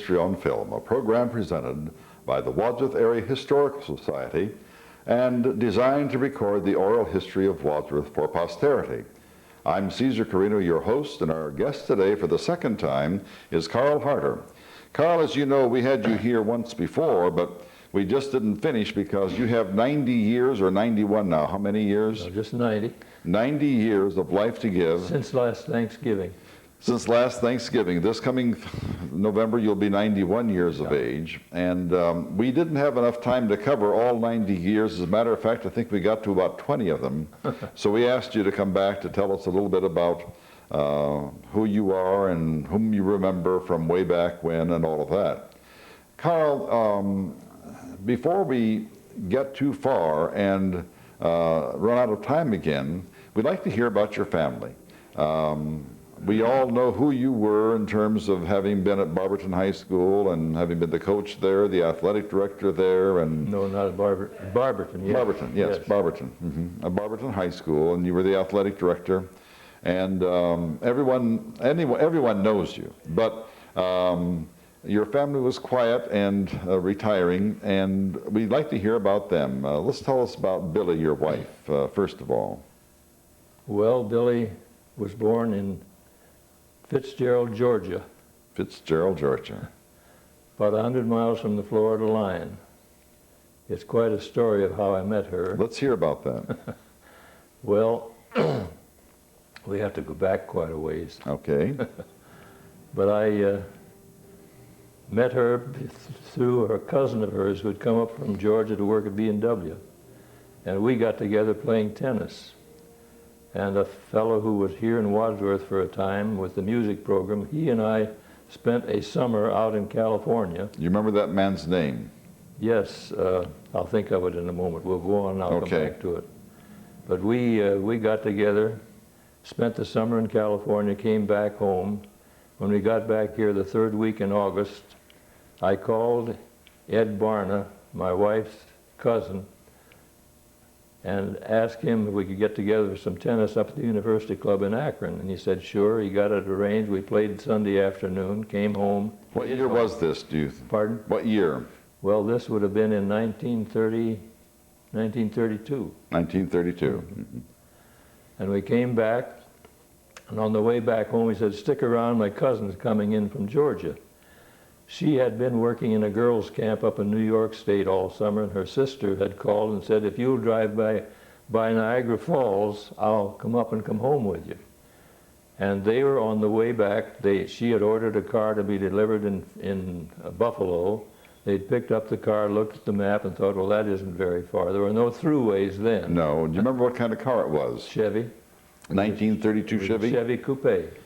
History on Film, a program presented by the Wadsworth Area Historical Society and designed to record the oral history of Wadsworth for posterity. I'm Caesar Carino, your host, and our guest today for the second time is Karl Harter. Karl, as you know, we had you here once before, but we just didn't finish because you have 90 years, or 91 now. How many years? No, just 90. 90 years of life to give. Since last Thanksgiving. Since last Thanksgiving. This coming November, you'll be 91 years of age. And we didn't have enough time to cover all 90 years. As a matter of fact, I think we got to about 20 of them. So we asked you to come back to tell us a little bit about who you are and whom you remember from way back when and all of that. Karl, before we get too far and run out of time again, we'd like to hear about your family. We all know who you were in terms of having been at Barberton High School and having been the coach there, the athletic director there, and No, not at Barberton. Yes. Barberton, yes, Barberton. At Barberton High School, and you were the athletic director, and everyone knows you. But your family was quiet and retiring, and we'd like to hear about them. Let's tell us about Billy, your wife, first of all. Well, Billy was born in Fitzgerald, Georgia. Fitzgerald, Georgia. About 100 miles from the Florida line. It's quite a story of how I met her. Let's hear about that. Well, we have to go back quite a ways. Okay. But I met her through a cousin of hers who had come up from Georgia to work at B&W. And we got together playing tennis. And a fellow who was here in Wadsworth for a time with the music program, he and I spent a summer out in California. You remember that man's name? Yes, I'll think of it in a moment. We'll go on and I'll come back to it. But we got together, spent the summer in California, came back home. When we got back here the third week in August, I called Ed Barna, my wife's cousin, and asked him if we could get together for some tennis up at the University Club in Akron. And he said, sure. He got it arranged. We played Sunday afternoon, came home. What year was this, do you Pardon? What year? Well, this would have been in 1932. 1932. And we came back, and on the way back home, he said, stick around, my cousin's coming in from Georgia. She had been working in a girls' camp up in New York State all summer, and her sister had called and said, if you'll drive by Niagara Falls, I'll come up and come home with you. And they were on the way back. She had ordered a car to be delivered in Buffalo. They'd picked up the car, looked at the map, and thought, well, that isn't very far. There were no throughways then. No. Do you remember what kind of car it was? Chevy. 1932 Chevy? Chevy Coupe,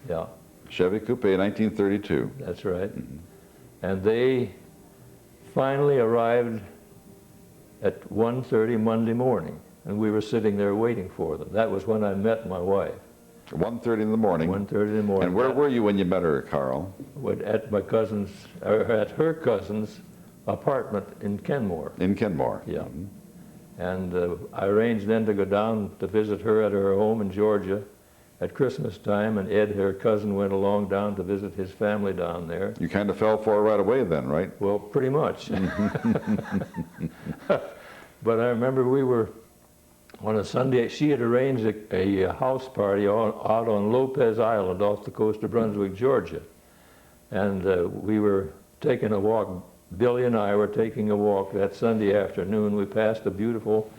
yeah. Chevy Coupe, 1932. That's right. And they finally arrived at 1:30 Monday morning, and we were sitting there waiting for them. That was when I met my wife. 1:30 in the morning. 1:30 in the morning. And where were you when you met her, Karl? At her cousin's apartment in Kenmore. In Kenmore. Yeah. And I arranged then to go down to visit her at her home in Georgia at Christmas time, and Ed, her cousin, went along down to visit his family down there. You kind of fell for her right away then, right? Well, pretty much. But I remember we were on a Sunday. She had arranged a house party out on Lopez Island off the coast of Brunswick, Georgia. And we were taking a walk. Billy and I were taking a walk that Sunday afternoon. We passed a beautiful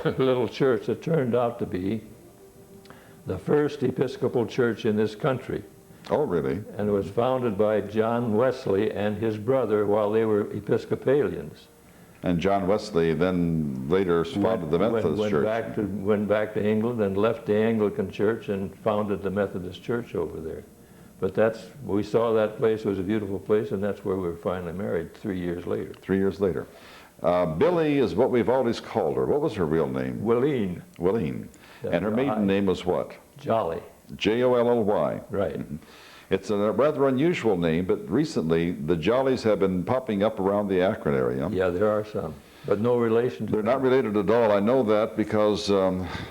little church that turned out to be the first Episcopal church in this country. Oh, really? And it was founded by John Wesley and his brother while they were Episcopalians. And John Wesley then later founded the Methodist Church. Went back to England and left the Anglican Church and founded the Methodist Church over there. But we saw that place was a beautiful place, and that's where we were finally married 3 years later. 3 years later. Billy is what we've always called her. What was her real name? Willeen. Willeen. And her maiden name was what? Jolly. J-O-L-L-Y. Right. It's a rather unusual name, but recently the Jollies have been popping up around the Akron area. Yeah, there are some, but no relation to They're not related at all. I know that because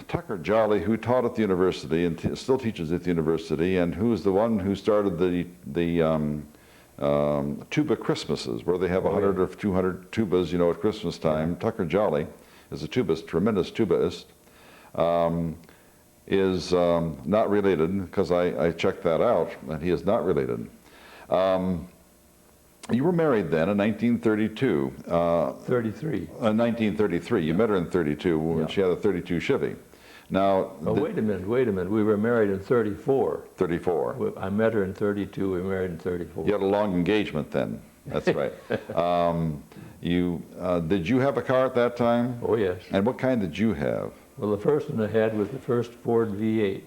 Tucker Jolly, who taught at the university and still teaches at the university, and who is the one who started the tuba Christmases, where they have 100 or 200 tubas, you know, at Christmas time. Tucker Jolly is a tubist, tremendous tubaist, is not related, because I checked that out, and he is not related. You were married then in 1932. 33. 1933. You met her in 32 when Yeah. she had a 32 Chevy. Now, Oh, wait a minute. We were married in 34. 34. I met her in 32. We were married in 34. You had a long engagement then. That's right. Did you have a car at that time? Oh, yes. And what kind did you have? Well, the first one I had was the first Ford V8.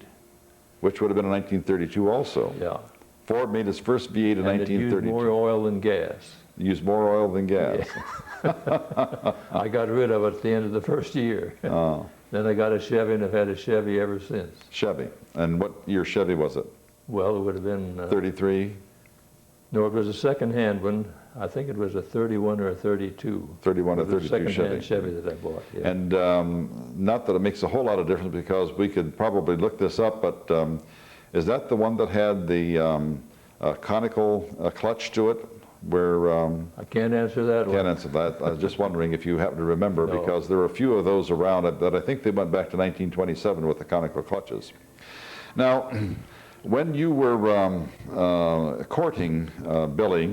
Which would have been in 1932 also. Yeah. Ford made its first V8 in And it used 1932. more oil than gas. Used more oil than gas. I got rid of it at the end of the first year. Oh, Then I got a Chevy, and I've had a Chevy ever since. Chevy. And what year Chevy was it? Well, it would have been... 33? No, it was a second-hand one. I think it was a 31 or a 32. 31 or It was a 32 second-hand Chevy. Chevy that I bought, yeah. And not that it makes a whole lot of difference, because we could probably look this up, but is that the one that had the conical clutch to it? Where I can't answer that one. can't answer that. I was just wondering if you happen to remember, No. because there were a few of those around, but I think they went back to 1927 with the conical clutches. Now, when you were courting Billy,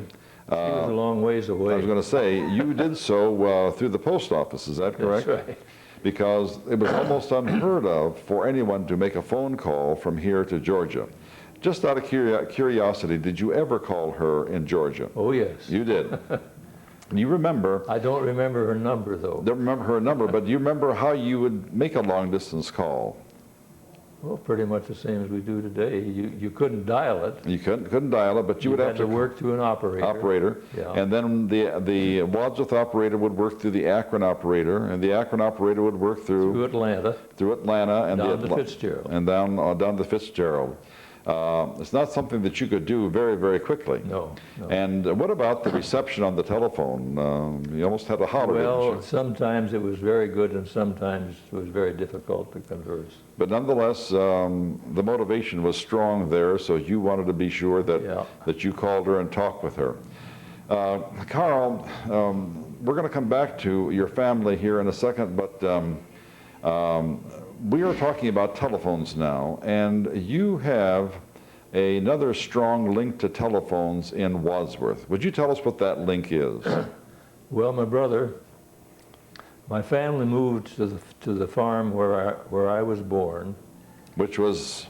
He was a long ways away. I was going to say, you did so through the post office, is that correct? That's right. Because it was almost unheard of for anyone to make a phone call from here to Georgia. Just out of curiosity, did you ever call her in Georgia? Oh, yes. You did. You remember, I don't remember her number, though. don't remember her number, but do you remember how you would make a long-distance call? Well, pretty much the same as we do today. You couldn't dial it. You couldn't dial it, but you would have had to work through an operator. Yeah. And then the Wadsworth operator would work through the Akron operator, and the Akron operator would work Through Atlanta. and Down to Fitzgerald. and down to Fitzgerald. It's not something that you could do very, very quickly. No. And what about the reception on the telephone? You almost had to holler, didn't Well, you? sometimes it was very good, and sometimes it was very difficult to converse. But nonetheless, the motivation was strong there, so you wanted to be sure that, Yeah. that you called her and talked with her. Karl, we're going to come back to your family here in a second, but we are talking about telephones now, and you have another strong link to telephones in Wadsworth. Would you tell us what that link is? Well, my family moved to the farm where I was born, Which was,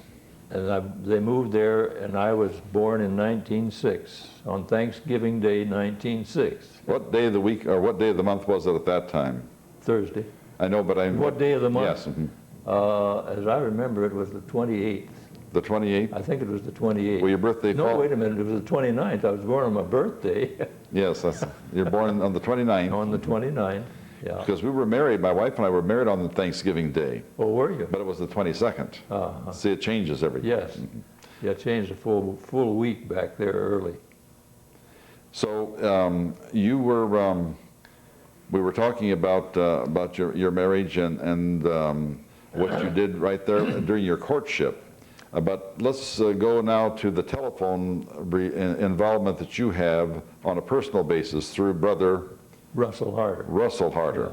and they moved there, and I was born in 1906, on Thanksgiving Day, 1906, what day of the week, or what day of the month was it at that time? Thursday. I know, but What day of the month? Yes, As I remember, it was the 28th. the 28th? I think it was the 28th. Well, your birthday No, fall? wait a minute, it was the 29th. I was born on my birthday, Yes, you're born on the 29th. on the 29th, yeah. Because we were married, my wife and I were married on the Thanksgiving Day, Oh, were you? but it was the 22nd. Uh-huh. See, it changes every year. Yes. Yeah, it changed a full week back there early. So you were, we were talking about your marriage and what you did right there during your courtship. But let's go now to the telephone involvement that you have on a personal basis through brother Russell Harter. Russell Harter.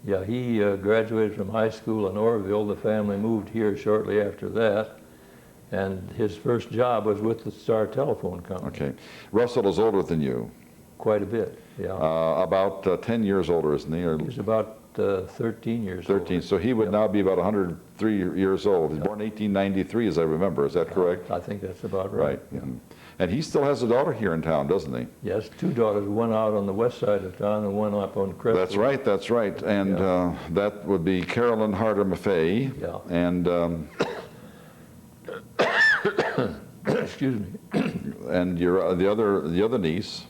Yeah, he graduated from high school in Orville. The family moved here shortly after that. And his first job was with the Star Telephone Company. Okay. Russell is older than you. Quite a bit, yeah. About 10 years older, isn't he? Or He's about 13 years 13. old. So he would now be about 103 years old. He's born 1893, as I remember. Is that correct? I think that's about right. Right. And he still has a daughter here in town, doesn't he? Yes, two daughters, one out on the west side of town and one up on Crestwood. That's right, that's right. And that would be Carolyn Harter Maffei. Yeah. And Excuse me. and your the other niece,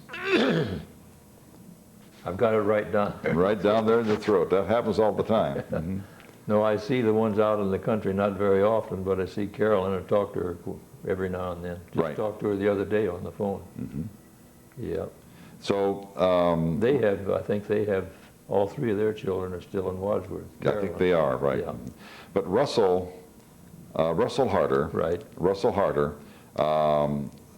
I've got it right down there. right down there in the throat. That happens all the time. No, I see the ones out in the country not very often, but I see Carolyn and talk to her every now and then. Just Right. talked to her the other day on the phone. Yeah. So They have, I think they have, all three of their children are still in Wadsworth. I think they are, right. Yeah. But Russell Harter, Right. Russell Harter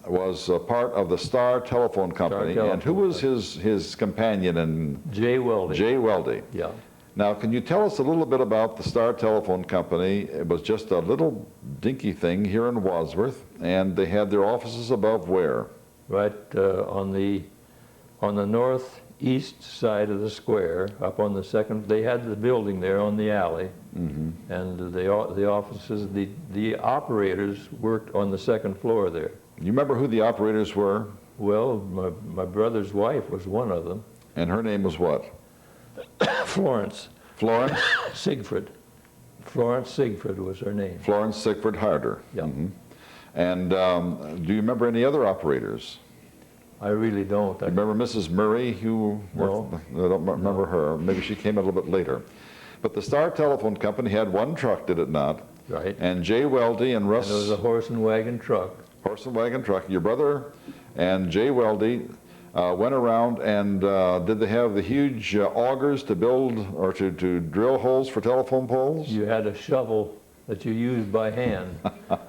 was part of the Star Telephone Company. And who was his companion? And Jay Weldy. Jay Weldy. Yeah. Now, can you tell us a little bit about the Star Telephone Company? It was just a little dinky thing here in Wadsworth, and they had their offices above where? Right on the northeast side of the square, up on the second. They had the building there on the alley, and the offices. The operators worked on the second floor there. You remember who the operators were? Well, my brother's wife was one of them. And her name was what? Florence. Florence? Sigfrid. Florence Sigfrid was her name. Florence Sigfrid Harter. Yeah. And do you remember any other operators? I really don't. You remember Mrs. Murray, who worked? No. I don't remember her. Maybe she came a little bit later. But the Star Telephone Company had one truck, did it not? Right. And Jay Weldy and Russ... And there was a horse and wagon truck. Horse and wagon truck. Your brother and Jay Weldy went around, and did they have the huge augers to build or to drill holes for telephone poles? You had a shovel that you used by hand.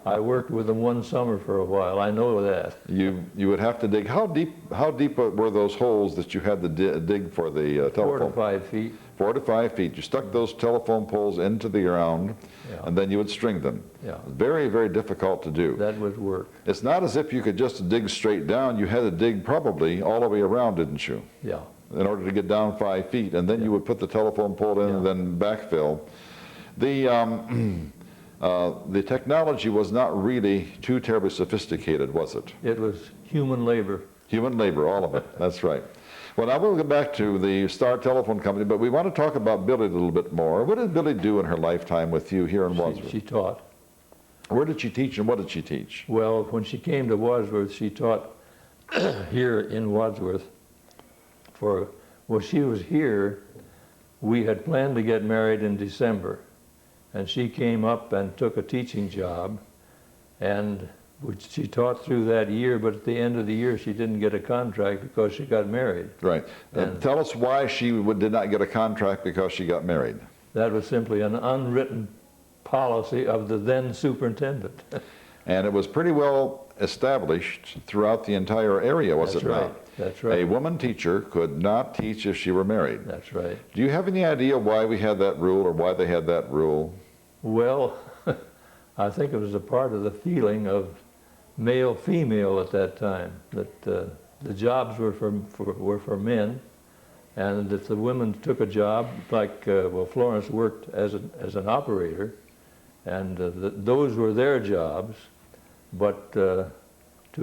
I worked with them one summer for a while. I know that. You would have to dig. How deep were those holes that you had to dig for the telephone? 4 to 5 feet. 4 to 5 feet. You stuck those telephone poles into the ground, and then you would string them. Yeah. Very, very difficult to do. That was work. It's not as if you could just dig straight down. You had to dig probably all the way around, didn't you? Yeah. In order to get down 5 feet, and then you would put the telephone pole in and then backfill. The technology was not really too terribly sophisticated, was it? It was human labor. Human labor, all of it. That's right. Well, now we'll get back to the Star Telephone Company, but we want to talk about Billy a little bit more. What did Billy do in her lifetime with you here in Wadsworth? She taught. Where did she teach, and what did she teach? Well, when she came to Wadsworth, she taught here in Wadsworth. Well, she was here. We had planned to get married in December, and she came up and took a teaching job, and she taught through that year, but at the end of the year she didn't get a contract because she got married. Right. Tell us why she did not get a contract because she got married. That was simply an unwritten policy of the then superintendent. And it was pretty well established throughout the entire area, was it not? That's right. A woman teacher could not teach if she were married. That's right. Do you have any idea why we had that rule, or why they had that rule? Well, I think it was a part of the feeling of male-female at that time, that the jobs were for men, and if the women took a job, like, well, Florence worked as an operator, and those were their jobs, but to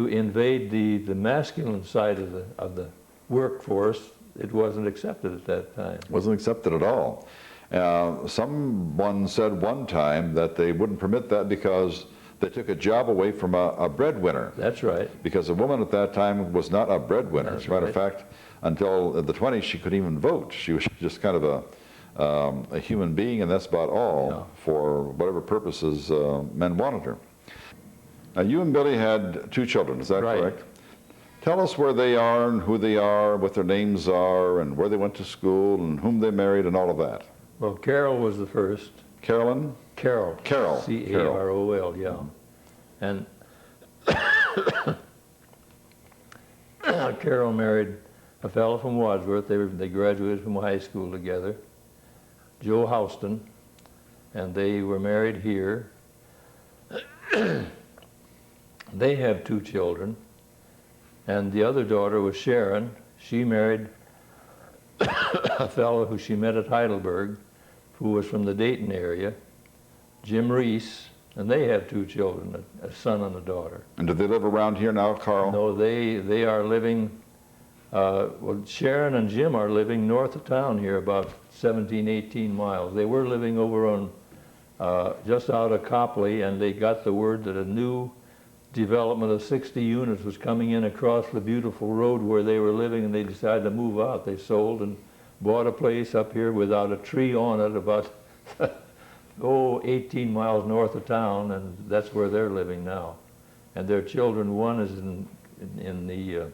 invade the masculine side of the workforce, it wasn't accepted at that time. Wasn't accepted at all. Someone said one time that they wouldn't permit that because they took a job away from a breadwinner. That's right. Because a woman at that time was not a breadwinner. As a matter of fact, until the 20s, she couldn't even vote. She was just kind of a human being, and that's about all for whatever purposes men wanted her. Now, you and Billy had 2 children, is that correct? Tell us where they are and who they are, what their names are, and where they went to school, and whom they married, and all of that. Well, Carol was the first. Carolyn? Carol. Carol. C-A-R-O-L, yeah. And Carol married a fellow from Wadsworth. They graduated from high school together, Joe Houston, and they were married here. They have 2 children, and the other daughter was Sharon. She married a fellow who she met at Heidelberg, who was from the Dayton area, Jim Reese, and they have 2 children, a son and a daughter. And do they live around here now, Carl? No, they are living, well, Sharon and Jim are living north of town here, about 17, 18 miles. They were living over on, just out of Copley, and they got the word that a new development of 60 units was coming in across the beautiful road where they were living, and they decided to move out. They sold and bought a place up here without a tree on it, about 18 miles north of town, and that's where they're living now. And their children, one is in the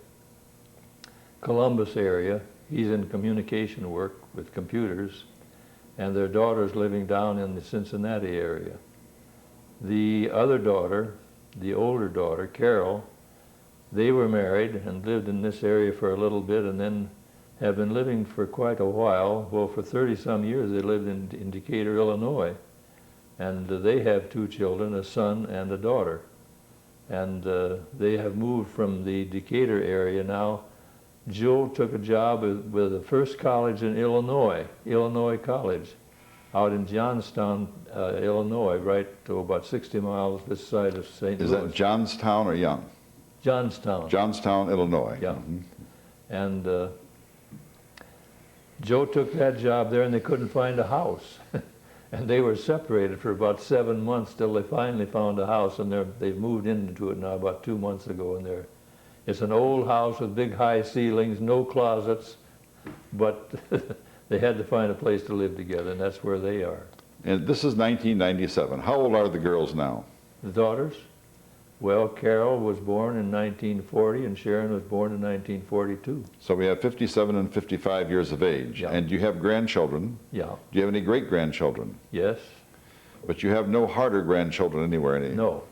Columbus area. He's in communication work with computers, and their daughter's living down in the Cincinnati area. The other daughter, the older daughter, Carol, They were married and lived in this area for a little bit, and then have been living for quite a while. Well, for 30-some years they lived in Decatur, Illinois. And they have 2 children, a son and a daughter. And they have moved from the Decatur area now. Joe took a job with the first college in Illinois, Illinois College, out in Johnstown, Illinois, right to about 60 miles this side of St. Louis. Is that Johnstown or Young? Johnstown. Johnstown, Illinois. Yeah. And Joe took that job there, and they couldn't find a house. And they were separated for about 7 months till they finally found a house, and they've moved into it now about 2 months ago. And it's an old house with big high ceilings, no closets, but they had to find a place to live together, and that's where they are. And this is 1997. How old are the girls now? The daughters? Well, Carol was born in 1940, and Sharon was born in 1942. So we have 57 and 55 years of age. Yeah. And you have grandchildren. Yeah. Do you have any great-grandchildren? Yes. But you have no Harter grandchildren anywhere, any? No.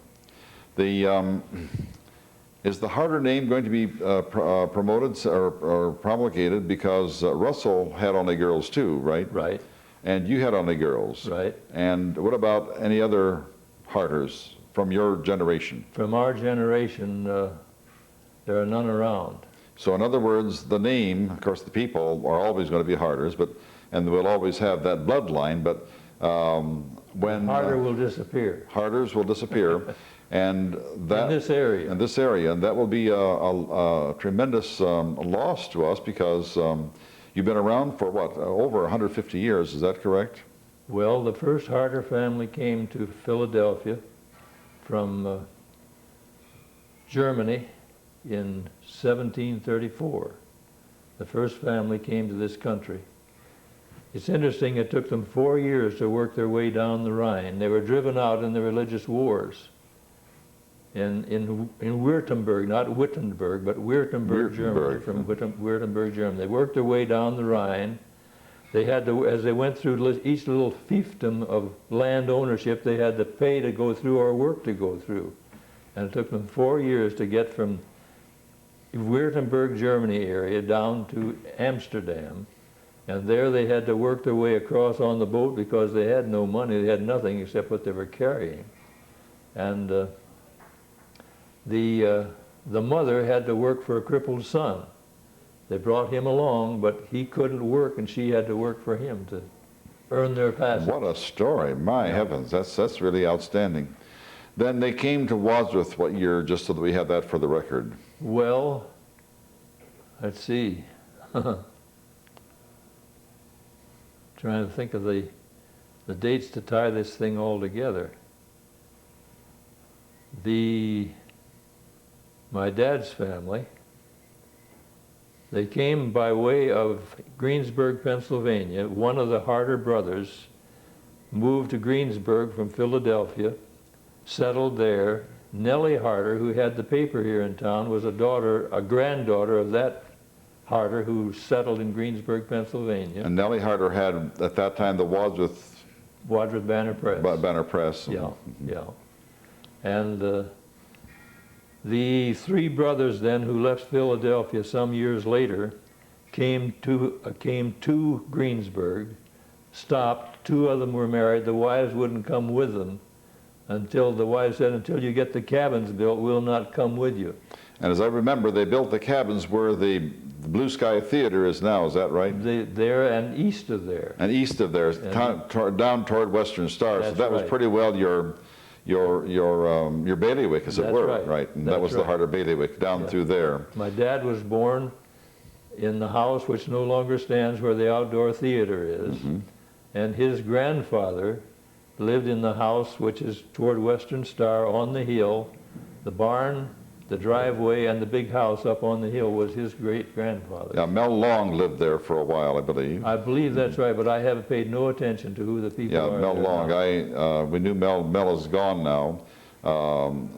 Is the Harter name going to be promoted or promulgated because Russell had only girls too, right? Right. And you had only girls. Right. And what about any other Harters from your generation? From our generation, there are none around. So in other words, the name, of course the people are always going to be Harters, and we'll always have that bloodline, but when... Harter will disappear. Harters will disappear. And that, in this area. In this area, and that will be a tremendous loss to us because you've been around for what, over 150 years, is that correct? Well, the first Harter family came to Philadelphia from Germany in 1734. The first family came to this country. It's interesting, it took them 4 years to work their way down the Rhine. They were driven out in the religious wars. In Württemberg, not Wittenberg, but Württemberg, Germany, from Württemberg, Germany. They worked their way down the Rhine. They had to, as they went through each little fiefdom of land ownership, they had to pay to go through or work to go through. And it took them 4 years to get from Württemberg, Germany area down to Amsterdam. And there they had to work their way across on the boat because they had no money, they had nothing except what they were carrying. And the mother had to work for a crippled son. They brought him along, but he couldn't work, and she had to work for him to earn their passage. What a story, my heavens, that's really outstanding. Then they came to Wadsworth what year, just so that we have that for the record? Well, let's see. Trying to think of the dates to tie this thing all together. My dad's family, they came by way of Greensburg, Pennsylvania. One of the Harter brothers moved to Greensburg from Philadelphia, settled there. Nellie Harter, who had the paper here in town, was a granddaughter of that Harter who settled in Greensburg, Pennsylvania. And Nellie Harter had, at that time, the Wadsworth Banner Press. Banner Press. Yeah, yeah. And the 3 brothers then who left Philadelphia some years later came to Greensburg, stopped. 2 of them were married. The wives wouldn't come with them until the wives said, until you get the cabins built, we'll not come with you. And as I remember, they built the cabins where the Blue Sky Theater is now, is that right? There and east of there. And east of there, down toward Western Star. So that was pretty well your bailiwick, as it were, right? And that was the Harter bailiwick down through there. My dad was born in the house which no longer stands where the outdoor theater is. And his grandfather lived in the house which is toward Western Star on the hill. The barn, the driveway, and the big house up on the hill was his great-grandfather. Yeah, Mel Long lived there for a while, I believe. I believe that's right, but I haven't paid no attention to who the people are. Yeah, Mel Long. We knew Mel is gone now.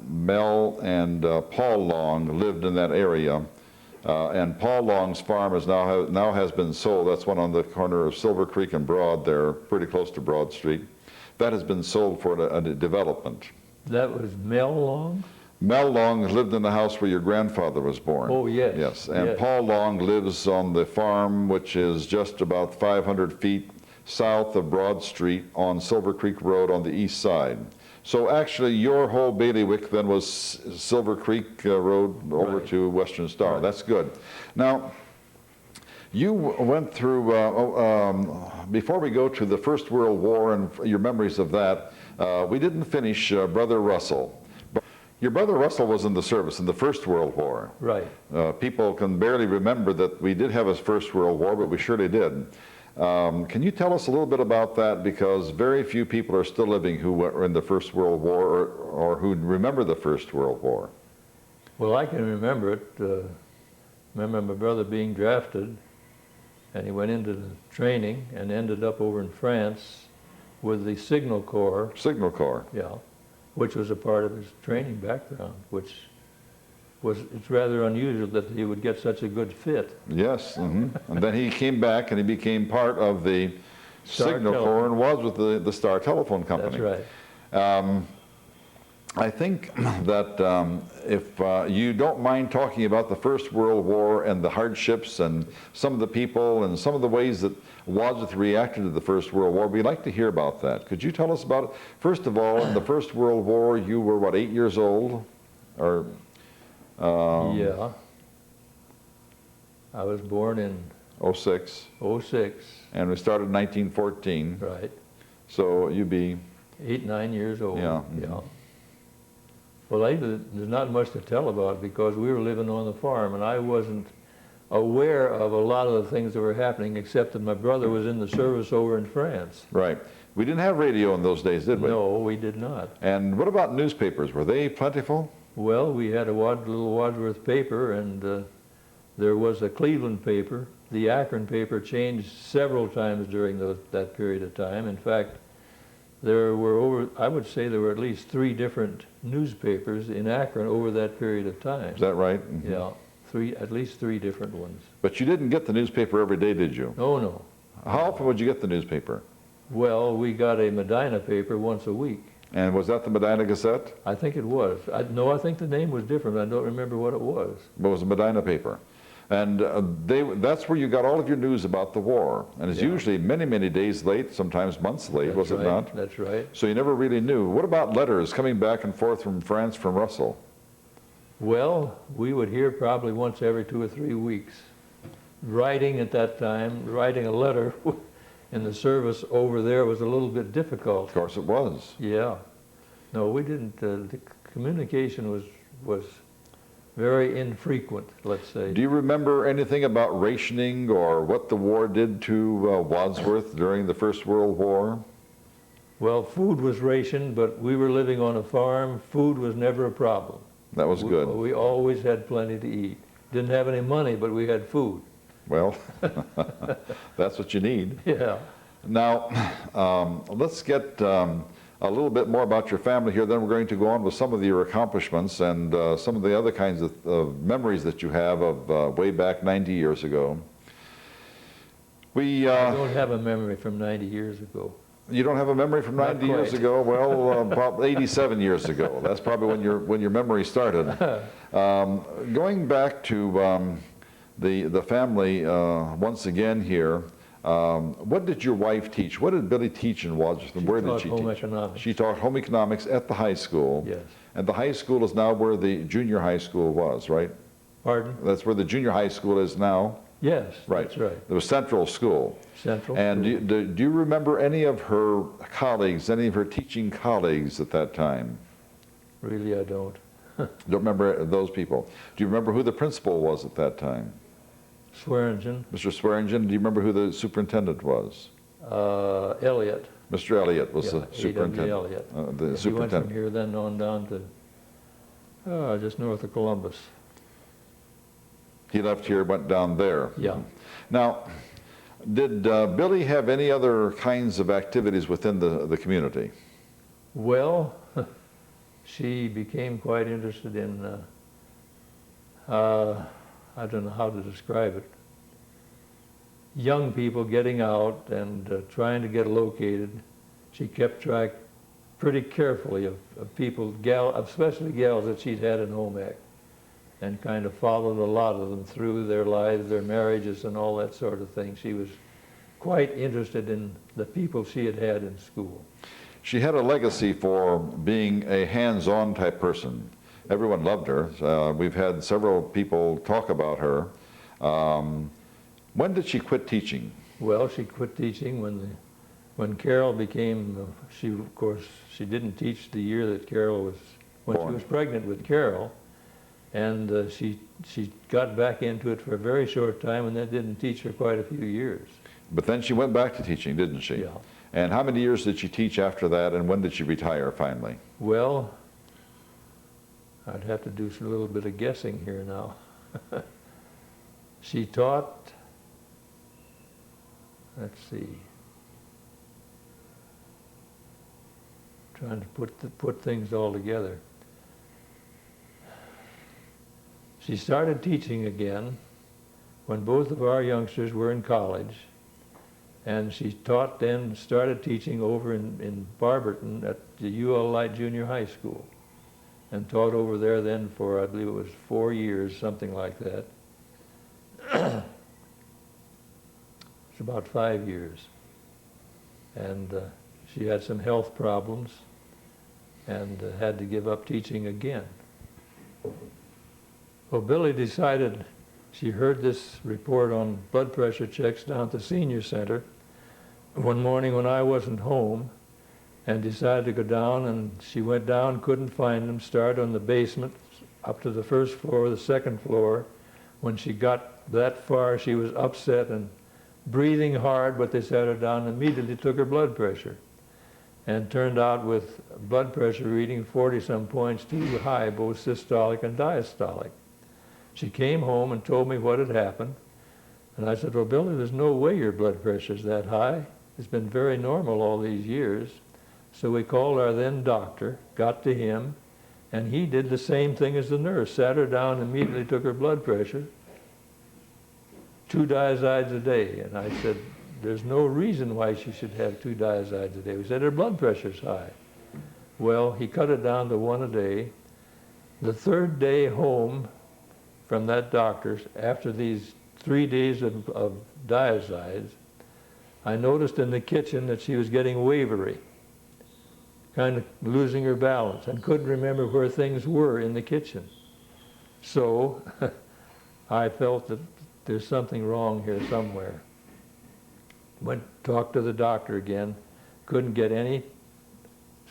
Mel and Paul Long lived in that area. And Paul Long's farm is now has been sold. That's one on the corner of Silver Creek and Broad there, pretty close to Broad Street. That has been sold for a development. That was Mel Long? Mel Long lived in the house where your grandfather was born. Oh, yes. Yes, and yes. Paul Long lives on the farm, which is just about 500 feet south of Broad Street on Silver Creek Road on the east side. So actually, your whole bailiwick then was Silver Creek Road over Right. to Western Star. Right. That's good. Now, you went through, before we go to the First World War and your memories of that, we didn't finish Brother Russell. Your brother Russell was in the service in the First World War. Right. People can barely remember that we did have a First World War, but we surely did. Can you tell us a little bit about that? Because very few people are still living who were in the First World War or who remember the First World War. Well, I can remember it. Remember my brother being drafted, and he went into the training and ended up over in France with the Signal Corps. Signal Corps. Yeah, which was a part of his training background, which was, it's rather unusual that he would get such a good fit. Yes, and then he came back and he became part of the Star Signal Telephone. Corps and was with the Star Telephone Company. That's right. I think that if you don't mind talking about the First World War and the hardships and some of the people and some of the ways that Wadsworth reacted to the First World War, we'd like to hear about that. Could you tell us about it? First of all, in the First World War, you were, what, 8 years old? Or Yeah. I was born in 06, '06, and we started in 1914, right, so you'd be, 8, 9 years old. Yeah. Yeah. Well, there's not much to tell about because we were living on the farm, and I wasn't aware of a lot of the things that were happening, except that my brother was in the service over in France. right. We didn't have radio in those days, did we? No, we did not. And what about newspapers? Were they plentiful? Well, we had a little Wadsworth paper, and there was a Cleveland paper. The Akron paper changed several times during that period of time. In fact, there were I would say there were at least 3 different newspapers in Akron over that period of time. Is that right? Yeah, at least 3 different ones. But you didn't get the newspaper every day, did you? Oh, no. How often would you get the newspaper? Well, we got a Medina paper once a week. And was that the Medina Gazette? I think it was. No, I think the name was different. I don't remember what it was. It was a Medina paper. And that's where you got all of your news about the war. And it's Yeah. usually many, many days late, sometimes months late, That's was it right. not? That's right. So you never really knew. What about letters coming back and forth from France from Russell? Well, we would hear probably once every 2 or 3 weeks. Writing at that time, writing a letter in the service over there was a little bit difficult. Of course it was. Yeah. No, we didn't. The communication was very infrequent, let's say. Do you remember anything about rationing or what the war did to Wadsworth during the First World War? Well, food was rationed, but we were living on a farm. Food was never a problem. That was good. We always had plenty to eat. Didn't have any money, but we had food. Well, that's what you need. Yeah. Now, let's get a little bit more about your family here. Then we're going to go on with some of your accomplishments and some of the other kinds of memories that you have of way back 90 years ago. I don't have a memory from 90 years ago. You don't have a memory from Not 90 years quite. awell, about 87 years ago. That's probably when your memory started. Going back to the family once again here, what did your wife teach? What did Billy teach in Wadsworth? And where did she teach? Home economics. She taught home economics at the high school. Yes. And the high school is now where the junior high school was, right? Pardon? That's where the junior high school is now. Yes, Right. that's right. It was Central School. Central. And School. do you remember any of her colleagues, any of her teaching colleagues at that time? Really, I don't. Don't remember those people. Do you remember who the principal was at that time? Swearingen, Mr. Swearingen. Do you remember who the superintendent was? Elliott. Mr. Elliott was Yeah, the superintendent. A.W. Elliott. The He went from superintendent. here then on down to just north of Columbus. He left here, went down there. Yeah. Now, did Billy have any other kinds of activities within the community? Well, she became quite interested in, I don't know how to describe it, young people getting out and trying to get located. She kept track pretty carefully of people, especially gals that she'd had in home ec, and kind of followed a lot of them through their lives, their marriages, and all that sort of thing. She was quite interested in the people she had had in school. She had a legacy for being a hands-on type person. Everyone loved her. We've had several people talk about her. When did she quit teaching? Well, she quit teaching when Carol became, of course, she didn't teach the year that Carol was, when she was pregnant with Carol, and she got back into it for a very short time, and then didn't teach for quite a few years. But then she went back to teaching, didn't she? Yeah. And how many years did she teach after that, and when did she retire finally? Well, I'd have to do a little bit of guessing here now. She taught, let's see, trying to put things all together. She started teaching again when both of our youngsters were in college, and she taught then, started teaching over in Barberton at the UL Light Junior High School, and taught over there then for, I believe it was 4 years, something like that. It's about 5 years. And she had some health problems and had to give up teaching again. Well, Billy decided, she heard this report on blood pressure checks down at the senior center one morning when I wasn't home, and decided to go down, and she went down, couldn't find them, started on the basement, up to the first floor, the second floor. When she got that far, she was upset and breathing hard, but they sat her down and immediately took her blood pressure. And turned out with blood pressure reading 40-some points too high, both systolic and diastolic. She came home and told me what had happened. And I said, well, Billy, there's no way your blood pressure's that high. It's been very normal all these years. So we called our then doctor, got to him, and he did the same thing as the nurse, sat her down, immediately took her blood pressure, 2 diazides a day. And I said, there's no reason why she should have 2 diazides a day. We said her blood pressure's high. Well, he cut it down to 1 a day. The 3rd day home from that doctor's, after these 3 days of diazides, I noticed in the kitchen that she was getting wavery, kind of losing her balance, and couldn't remember where things were in the kitchen. So I felt that there's something wrong here somewhere. Went, talked to the doctor again, couldn't get any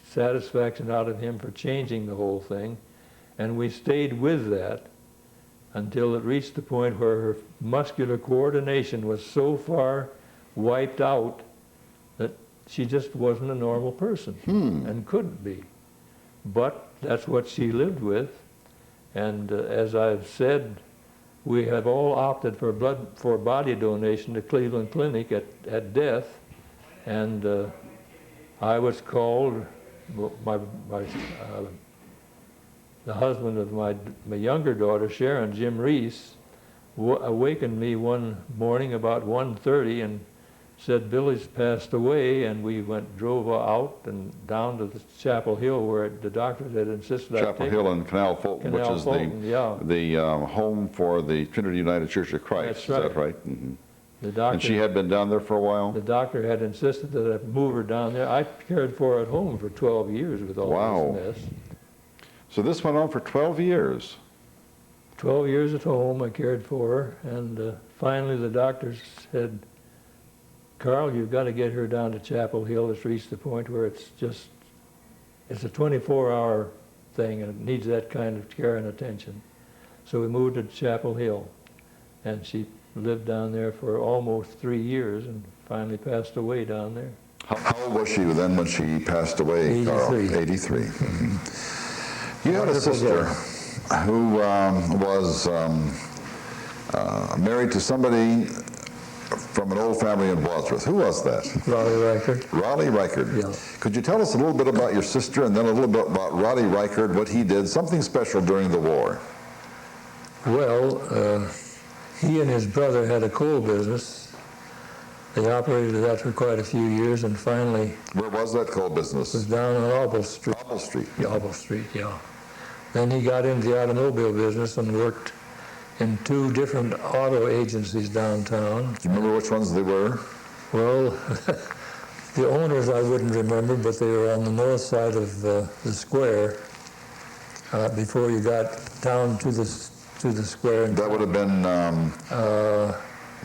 satisfaction out of him for changing the whole thing, and we stayed with that until it reached the point where her muscular coordination was so far wiped out that she just wasn't a normal person and couldn't be. But that's what she lived with, and as I've said, we have all opted for body donation to Cleveland Clinic at death, and I was called, the husband of my younger daughter, Sharon, Jim Reese, awakened me one morning about 1:30 and said, Billy's passed away, and we drove out and down to the Chapel Hill where the doctors had insisted Chapel Hill in Canal Fulton, which is the home for the Trinity United Church of Christ. That's right. Is that right? Mm-hmm. The doctor, and she had been down there for a while? The doctor had insisted that I move her down there. I cared for her at home for 12 years with all this mess. So this went on for 12 years? 12 years at home I cared for her, and finally the doctors said, Carl, you've got to get her down to Chapel Hill. It's reached the point where it's a 24-hour thing, and it needs that kind of care and attention. So we moved her to Chapel Hill, and she lived down there for almost 3 years and finally passed away down there. How old was she then when she passed away, 83. Carl? 83. Mm-hmm. You had a sister who was married to somebody from an old family in Wadsworth. Who was that? Raleigh Reichard. Raleigh Reichard. Yeah. Could you tell us a little bit about your sister and then a little bit about Raleigh Reichard, what he did, something special during the war? Well, he and his brother had a coal business, They operated that for quite a few years, and finally Where was that coal business? was down on Auble Street. Auble Street. Auble Street, yeah. Then he got into the automobile business and worked in 2 different auto agencies downtown. Do you remember which ones they were? Well, the owners I wouldn't remember, but they were on the north side of the square before you got down to the square. That would have been the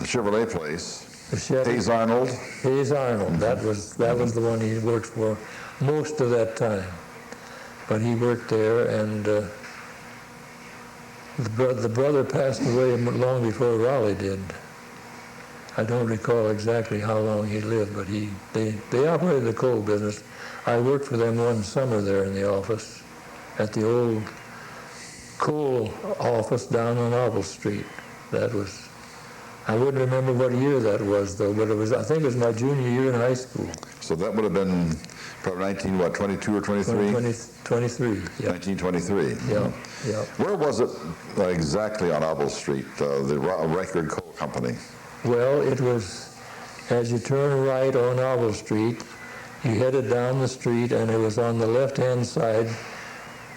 Chevrolet place. The Chevy. Hayes Arnold. Hayes Arnold. That was the one he worked for most of that time. But he worked there, and the brother passed away long before Raleigh did. I don't recall exactly how long he lived, but they operated the coal business. I worked for them one summer there in the office, at the old coal office down on Auble Street. That was, I wouldn't remember what year that was though, but I think it was my junior year in high school. So that would have been probably 22 or 23? 23, yeah. 1923. Yeah, yeah. Where was it exactly on Auble Street, the Reichard Coal Company? Well, it was, as you turn right on Auble Street, you headed down the street, and it was on the left-hand side,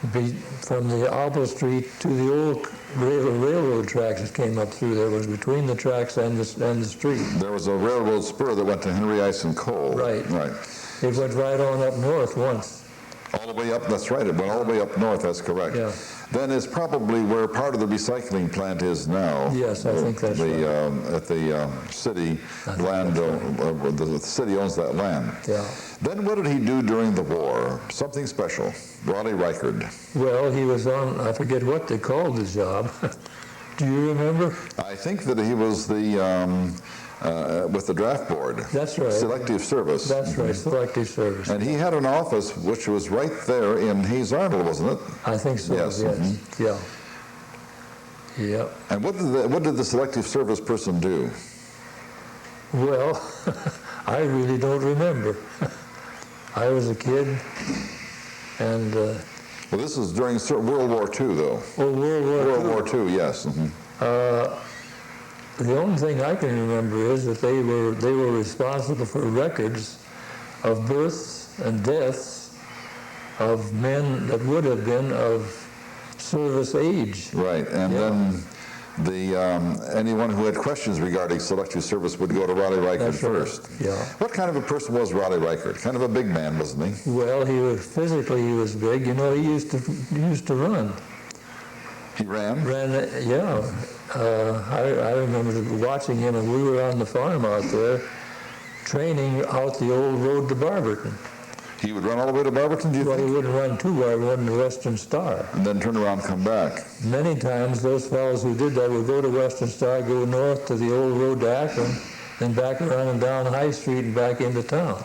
from the Auble Street to the old railroad tracks that came up through there. Was between the tracks and the street. There was a railroad spur that went to Henry Ice and Coal. Right. Right. It went right on up north once. All the way up, that's right, it went all the way up north, that's correct. Yeah. Then it's probably where part of the recycling plant is now. Yes, I think that's right. At the city land, the city owns that land. Yeah. Then what did he do during the war? Something special. Raleigh Reichard. Well, he was on, I forget what they called the job. Do you remember? I think that he was with the draft board. That's right. Selective service. That's right, selective service. And he had an office which was right there in Hayes Arnold, wasn't it? I think so, Yes. Yeah. Yeah. And what did the selective service person do? Well, I really don't remember. I was a kid, and... Well, this is during World War II, though. Oh, World War II, yes. The only thing I can remember is that they were responsible for records of births and deaths of men that would have been of service age. Right, and then anyone who had questions regarding selective service would go to Raleigh Reichard first. Yeah. What kind of a person was Raleigh Reichard? Kind of a big man, wasn't he? Well, physically he was big. You know, he used to run. He ran? Yeah. I remember watching him, and we were on the farm out there training out the old road to Barberton. He would run all the way to Barberton, do you Well, think? he wouldn't run too far, he went to Western Star. And then turn around and come back. Many times those fellows who did that would go to Western Star, go north to the old road to Akron, then back around and down High Street and back into town.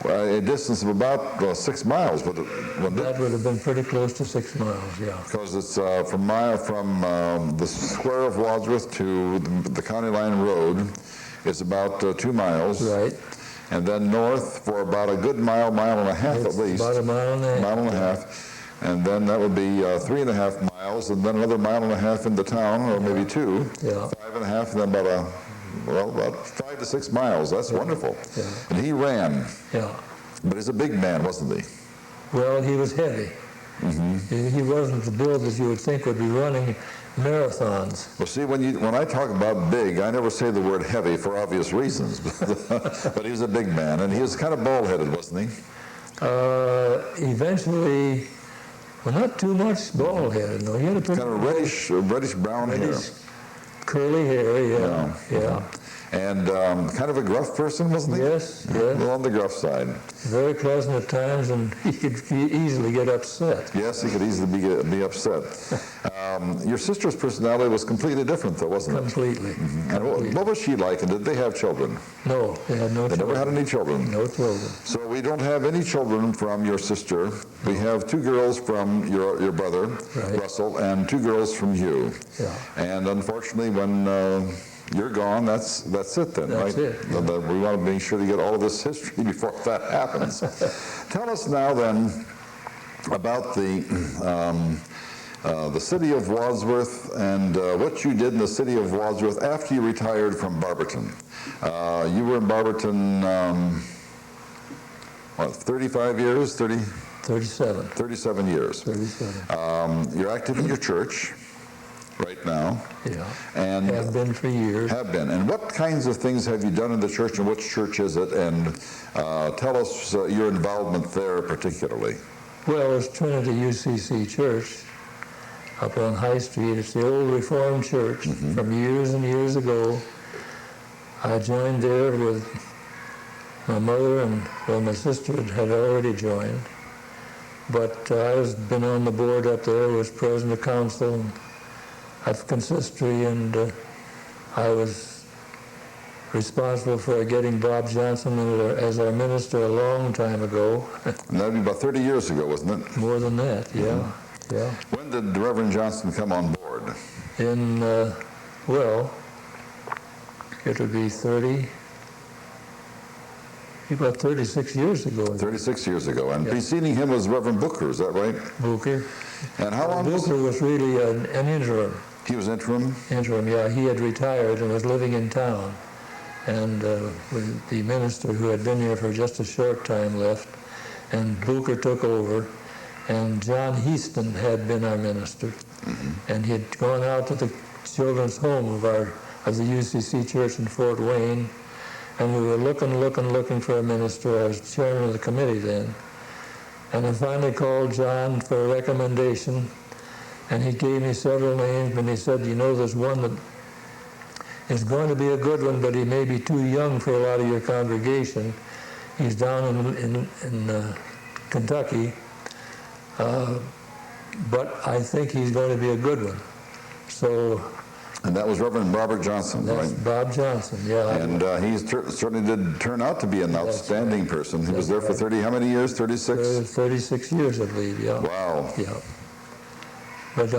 Well, a distance of about 6 miles, wouldn't it? That would have been pretty close to 6 miles, yeah. Because it's from the square of Wadsworth to the county line road is about 2 miles. Right. And then north for about a good mile and a half at least. About a mile and a half. Mile and a half. And then that would be 3.5 miles, and then another mile and a half into town, or maybe 2. Yeah. 5.5, and then about 5 to 6 miles. That's wonderful. Yeah. And he ran. Yeah. But he's a big man, wasn't he? Well, he was heavy. He wasn't the build that you would think would be running marathons. Well, see, when I talk about big, I never say the word heavy for obvious reasons. But he was a big man, and he was kind of bald-headed, wasn't he? Eventually, well, not too much bald-headed. No, he had a pretty Kind of reddish-brown hair. curly hair. Yeah. And kind of a gruff person, wasn't he? Yes. A little on the gruff side. Very pleasant at times, and he could easily get upset. Yes, he could easily be upset. Your sister's personality was completely different, though, wasn't it? Completely. And what was she like, and did they have children? No, they had no They children. never had any children. No children. So we don't have any children from your sister. We have 2 girls from your brother, Right. Russell, and 2 girls from you. Yeah. And unfortunately, when you're gone, that's it then, That's right? it. We want to make sure to get all of this history before that happens. Tell us now then about the the City of Wadsworth and what you did in the City of Wadsworth after you retired from Barberton. You were in Barberton, what, 35 years? 37. 37 years. 37. You're active in your church right now. Yeah. And have been for years. Have been. And what kinds of things have you done in the church, and which church is it? And tell us your involvement there particularly. Well, it's Trinity UCC Church up on High Street. It's the old Reformed church from years and years ago. I joined there with my mother, and well, my sister had already joined. But I've been on the board up there, was president of council of consistory, and I was responsible for getting Bob Johnson as our minister a long time ago. And that'd be about 30 years ago, wasn't it? More than that, yeah. Yeah. When did Reverend Johnson come on board? In, well, it would be about 36 years ago. 36 years ago. And Yeah. preceding him was Reverend Booker, is that right? Booker. And how long was Booker was really an interim. he? Was interim? Interim, yeah. He had retired and was living in town. And the minister who had been here for just a short time left, and Booker took over. And John Heaston had been our minister. And he had gone out to the children's home of the UCC Church in Fort Wayne. And we were looking for a minister. I was chairman of the committee then. And I finally called John for a recommendation. And he gave me several names, and he said, you know, there's one that is going to be a good one, but he may be too young for a lot of your congregation. He's down in Kentucky. But I think he's going to be a good one. So. And that was Reverend Robert Johnson, That's right? Bob Johnson, yeah. And he certainly did turn out to be an outstanding person. He was there for 30, how many years? 36? 36 years, I believe, yeah. Wow. Yeah. But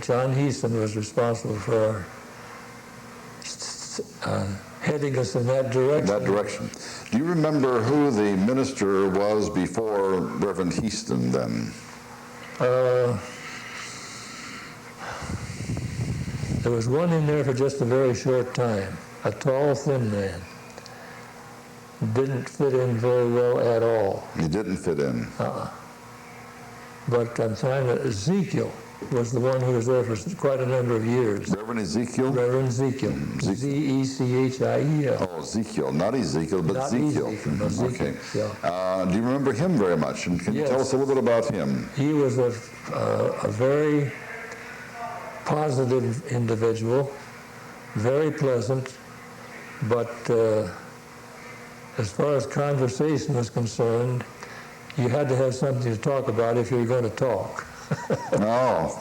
John Heaston was responsible for heading us in that direction. That direction. Do you remember who the minister was before Reverend Heaston then? There was one in there for just a very short time, a tall, thin man. Didn't fit in very well at all. He didn't fit in. But I'm trying to, Ezekiel was the one who was there for quite a number of years. Reverend Ezekiel? Reverend Ezekiel. Z-E-C-H-I-E-L. Oh, Ezekiel. Not Ezekiel, but Not Ezekiel. Ezekiel, but Ezekiel, Okay. yeah. Do you remember him very much? And can you Yes. tell us a little bit about him? He was a very positive individual, very pleasant, but as far as conversation was concerned, you had to have something to talk about if you were going to talk. No.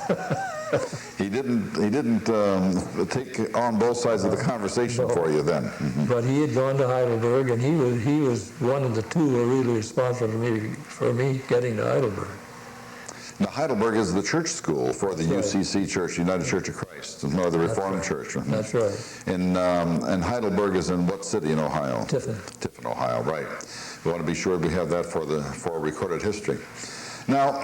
He didn't take on both sides of the conversation for you then. But he had gone to Heidelberg, and he was one of the two who were really responsible for me getting to Heidelberg. Now, Heidelberg is the church school for the UCC Church, United Church of Christ, or the Reformed Church. That's right. And Heidelberg is in what city in Ohio? Tiffin. Tiffin, Ohio, right. We want to be sure we have that for recorded history. Now,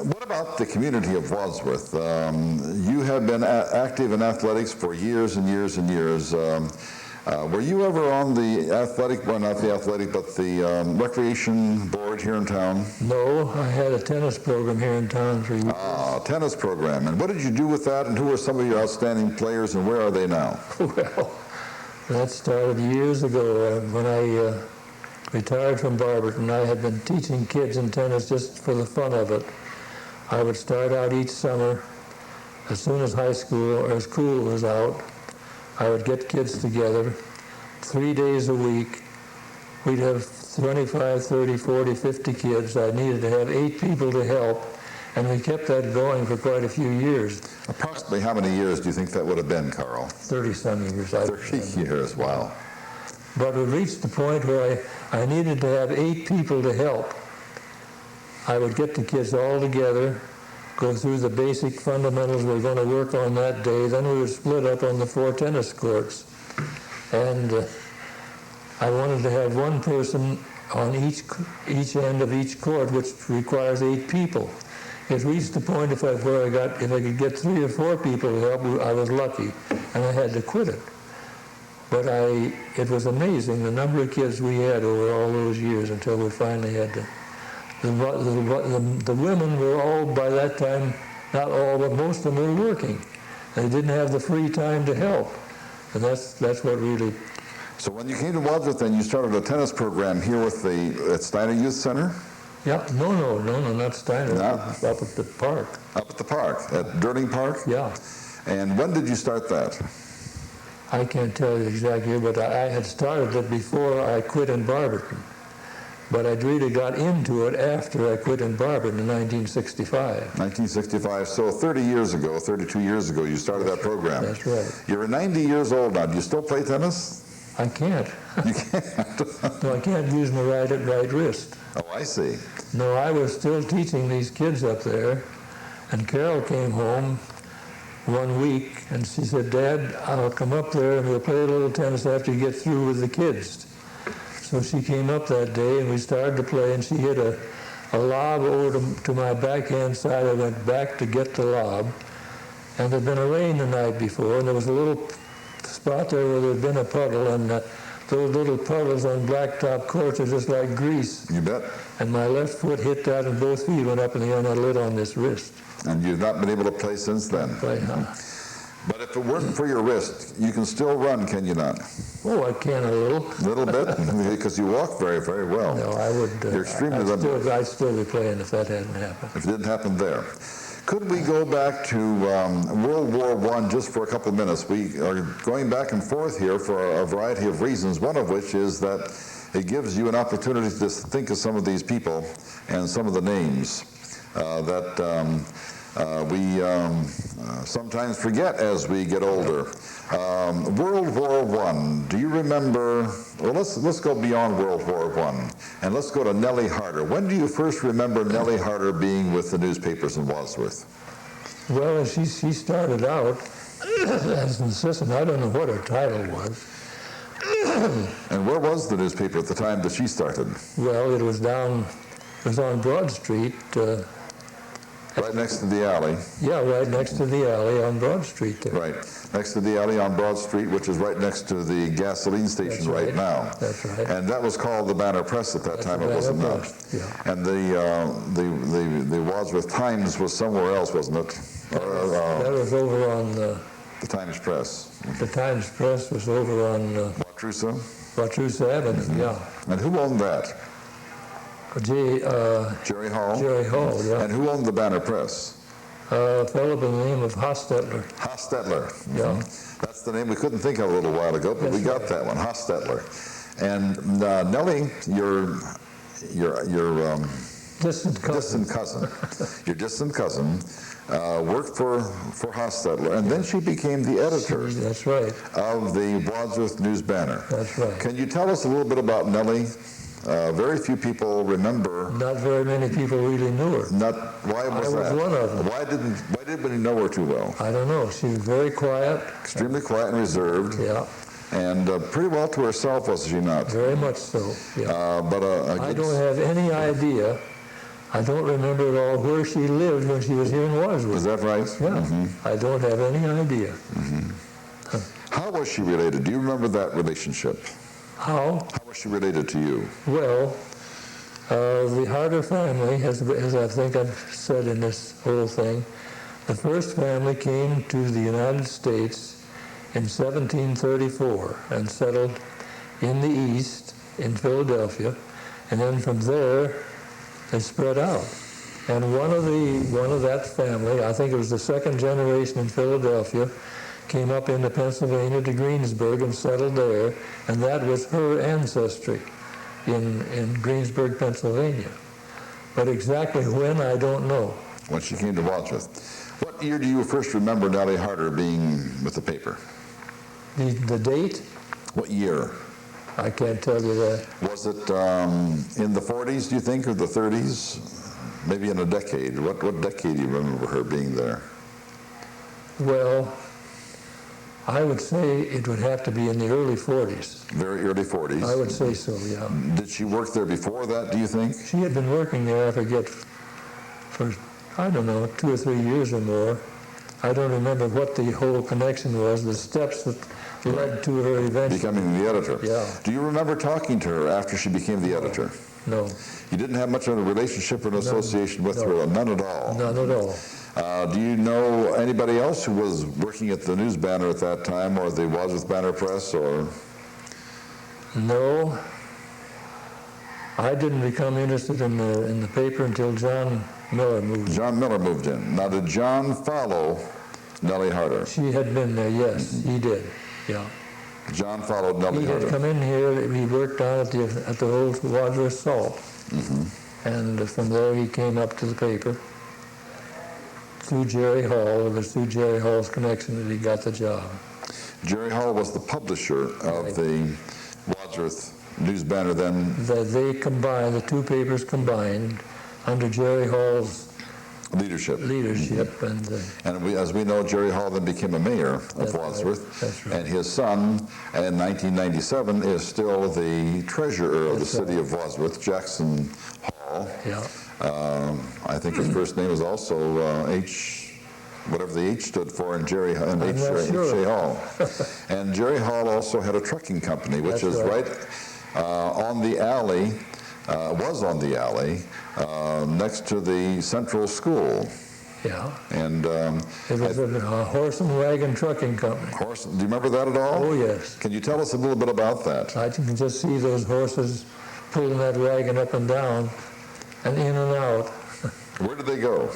what about the community of Wadsworth? You have been active in athletics for years and years and years. Were you ever on the athletic, well, not the athletic, but the recreation board here in town? No, I had a tennis program here in town for years. Tennis program. And what did you do with that, and who are some of your outstanding players, and where are they now? Well, that started years ago when I retired from Barberton. I had been teaching kids in tennis just for the fun of it. I would start out each summer, as soon as high school or school was out, I would get kids together 3 days a week. We'd have 25, 30, 40, 50 kids. I needed to have 8 people to help, and we kept that going for quite a few years. Approximately how many years do you think that would have been, Carl? 30-some years. 30 years, wow. But we reached the point where I needed to have 8 people to help. I would get the kids all together, go through the basic fundamentals we were going to work on that day. Then we would split up on the 4 tennis courts. And I wanted to have one person on each end of each court, which requires 8 people. it reached the point if I could get 3 or 4 people to help, I was lucky, and I had to quit it. But it was amazing the number of kids we had over all those years until we finally had to. The women were all, by that time, not all, but most of them were working. They didn't have the free time to help. And that's what really... So when you came to Wadsworth, then you started a tennis program here at Steiner Youth Center? Yeah, no, not Steiner. No? Up at the park. Up at the park, at Durling Park? Yeah. And when did you start that? I can't tell you exactly, but I had started it before I quit in Barberton. But I really got into it after I quit in Barberton in 1965. 1965, so 32 years ago, you started that program. That's right. You're 90 years old now. Do you still play tennis? I can't. You can't? No, I can't use my right wrist. Oh, I see. No, I was still teaching these kids up there, and Carol came home one week, and she said, Dad, I'll come up there and we'll play a little tennis after you get through with the kids. So she came up that day, and we started to play, and she hit a lob over to my backhand side. I went back to get the lob, and there'd been a rain the night before, and there was a little spot there where there'd been a puddle, and those little puddles on blacktop courts are just like grease. You bet. And my left foot hit that, and both feet went up in the air, and I lit on this wrist. And you've not been able to play since then? Right, huh? But if it weren't for your wrist, you can still run, can you not? Oh, I can a little. A little bit? Because you walk very, very well. No, I would. You're extremely limited. I'd still be playing if that hadn't happened. If it didn't happen there. Could we go back to World War I just for a couple of minutes? We are going back and forth here for a variety of reasons, one of which is that it gives you an opportunity to think of some of these people and some of the names that we sometimes forget as we get older. World War I, do you remember, well, let's go beyond World War I, and let's go to Nellie Harter. When do you first remember Nellie Harter being with the newspapers in Wadsworth? Well, she started out as an assistant. I don't know what her title was. And where was the newspaper at the time that she started? Well, it was on Broad Street. Right next to the alley. Yeah, right next to the alley on Broad Street there. Right, next to the alley on Broad Street, which is right next to the gasoline station right now. That's right. And that was called the Banner Press at that time, it wasn't not. Yeah. And the Wadsworth Times was somewhere else, wasn't it? That was over on the Times Press. The Times Press was over on Wautroosa? Wautroosa Avenue, yeah. And who owned that? Jerry Hall? Jerry Hall, yeah. And who owned the Banner Press? A fellow by the name of Hostetler. Hostetler. Yeah. That's the name we couldn't think of a little while ago, but we got that one, Hostetler. And Nellie, your distant cousin, your distant cousin, worked for Hostetler, and then she became the editor. That's right. Of the Wadsworth News Banner. That's right. Can you tell us a little bit about Nellie? Very few people remember. Not very many people really knew her. Why was that? I was one of them. Why didn't we know her too well? I don't know. She was very quiet. Extremely quiet and reserved. Yeah. And pretty well to herself, was she not? Very much so, yeah. I don't have any idea. I don't remember at all where she lived when she was here in Wadsworth. Is that right? Yeah. Mm-hmm. I don't have any idea. Mm-hmm. How was she related? Do you remember that relationship? How? How was she related to you? Well, the Harter family, as I think I've said in this whole thing, the first family came to the United States in 1734 and settled in the East, in Philadelphia, and then from there they spread out. And one of that family, I think it was the second generation in Philadelphia, came up into Pennsylvania to Greensburg and settled there, and that was her ancestry in Greensburg, Pennsylvania. But exactly when, I don't know. When she came to Wadsworth. What year do you first remember Nellie Harter being with the paper? The date? What year? I can't tell you that. Was it in the 40s, do you think, or the 30s? Maybe in a decade. What decade do you remember her being there? Well, I would say it would have to be in the early 40s. Very early 40s? I would say so, yeah. Did she work there before that, do you think? She had been working there, I forget, for I don't know, 2 or 3 years or more. I don't remember what the whole connection was, the steps that led to her eventually. Becoming the editor. Yeah. Do you remember talking to her after she became the editor? No. You didn't have much of a relationship or an association with her? None at all? None at all. Do you know anybody else who was working at the News Banner at that time, or the Wadsworth Banner Press, or? No. I didn't become interested in the paper until John Miller moved in. John Miller moved in. Now, did John follow Nellie Harter? She had been there, yes, he did, yeah. John followed Nellie He Harter. had come in here, he worked down at the old Wadsworth Salt. And from there he came up to the paper through Jerry Hall. It was through Jerry Hall's connection that he got the job. Jerry Hall was the publisher of the Wadsworth News Banner then? They combined, the two papers combined under Jerry Hall's leadership. And we, as we know, Jerry Hall then became a mayor of Wadsworth. Right. That's right. And his son, in 1997, is still the treasurer of the City of Wadsworth, Jackson Hall. Yeah. I think his first name is also H, whatever the H stood for in Jerry and H.J. Hall. And Jerry Hall also had a trucking company, which That's is right on the alley, was on the alley, next to the Central School. Yeah. And it was a horse and wagon trucking company. Do you remember that at all? Oh, yes. Can you tell us a little bit about that? I can just see those horses pulling that wagon up and down and in and out. Where did they go?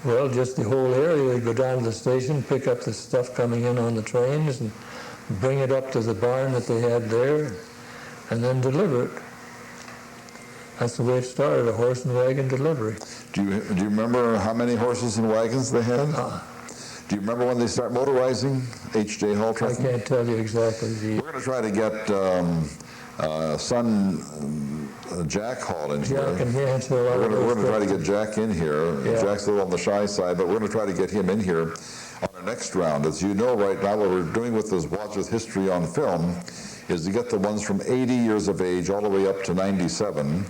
Well, just the whole area. They'd go down to the station, pick up the stuff coming in on the trains, and bring it up to the barn that they had there, and then deliver it. That's the way it started, a horse and wagon delivery. Do you remember how many horses and wagons they had? Do you remember when they start motorizing H.J. Hall trucking? I can't tell you exactly. We're going to try to get son Jack Hall in here. Jack and Hansel. We're going to try to get Jack in here. Yeah. Jack's a little on the shy side, but we're going to try to get him in here on our next round. As you know, right now, what we're doing with this Wadsworth History on Film is to get the ones from 80 years of age all the way up to 97